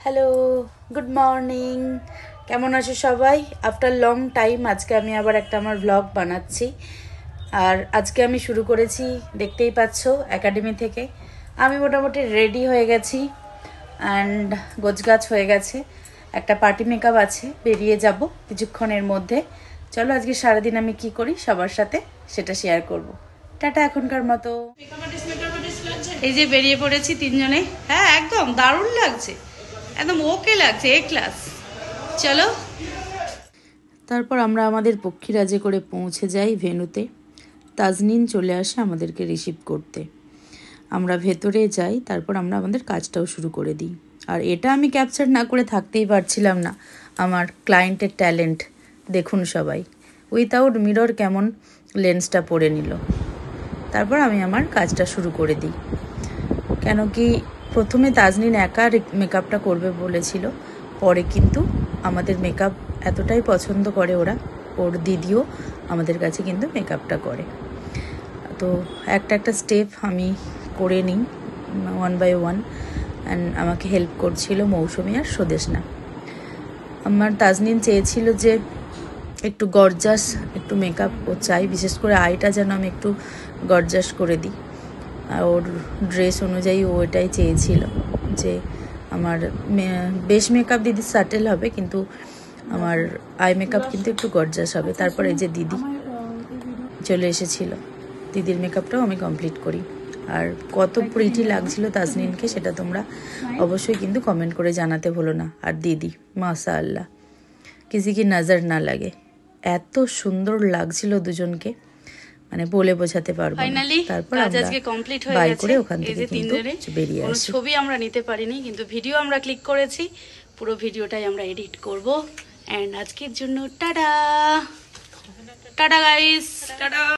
Hello, good morning. কেমন আছো সবাই? আফটার লং টাইম আজকে আমি আবার একটা আমার ব্লগ বানাচ্ছি। আর আজকে আমি শুরু করেছি, দেখতেই পাচ্ছ, একাডেমি থেকে। আমি মোটামুটি রেডি হয়ে গেছি অ্যান্ড গোছগাছ হয়ে গেছে। একটা পার্টি মেকআপ আছে, বেরিয়ে যাব কিছুক্ষণের মধ্যে। চলো আজকে সারাদিন আমি কি করি সবার সাথে সেটা শেয়ার করব। টাটা এখনকার মতো। এই যে বেরিয়ে পড়েছি তিনজনে। হ্যাঁ, একদম দারুণ লাগছে, একদম ওকে লাগছে, এ ক্লাস। চলো। তারপর আমরা আমাদের পক্ষীরাজে করে পৌঁছে যাই ভেন্যুতে। তাজনিন চলে আসে আমাদেরকে রিসিভ করতে। আমরা ভেতরে যাই, তারপর আমরা আমাদের কাজটাও শুরু করে দিই। আর এটা আমি ক্যাপচার না করে থাকতেই পারছিলাম না, আমার ক্লায়েন্টের ট্যালেন্ট দেখুন সবাই। উইথাউট মিরর কেমন লেন্সটা পরে নিল। তারপর আমি আমার কাজটা শুরু করে দিই। কেন কি প্রথমে তাজনিন একা মেকআপটা করবে বলেছিল, পরে কিন্তু আমাদের মেকআপ এতটাই পছন্দ করে ওরা, ওর দিদিও আমাদের কাছে কিন্তু মেকআপটা করে। তো একটা স্টেপ আমি করে নিই 1 by 1, অ্যান্ড আমাকে হেল্প করছিল মৌসুমি আর স্বদেশনা। আমার তাজনিন চেয়েছিল যে একটু গর্জাস একটু মেকআপ ও চাই, বিশেষ করে আইটা যেন আমি একটু গর্জাস করে দিই। আর ওর ড্রেস অনুযায়ী ও এটাই চেয়েছিল যে আমার বেশ মেকআপ দিদি সাটেল হবে, কিন্তু আমার আই মেকআপ কিন্তু একটু গর্জাস হবে। তারপরে এই যে দিদি চলে এসেছিল, দিদির মেকআপটাও আমি কমপ্লিট করি। আর কত প্রিটি লাগছিল তাজনিনকে সেটা তোমরা অবশ্যই কিন্তু কমেন্ট করে জানাতে ভুলো না। আর দিদি মাশাআল্লাহ, কিসি কি নজর না লাগে, এত সুন্দর লাগছিল দুজনকে, মানে বলে বোঝাতে পারবো না। তারপর আমরা আজকে কমপ্লিট হয়ে গেছে। করে ওখান থেকে কিন্তু বেরিয়ে আসি। কোনো ছবি আমরা নিতে পারিনি, কিন্তু ভিডিও আমরা ক্লিক করেছি। পুরো ভিডিওটাই আমরা এডিট করব। এন্ড আজকের জন্য টাটা টাটা গাইস, টাটা।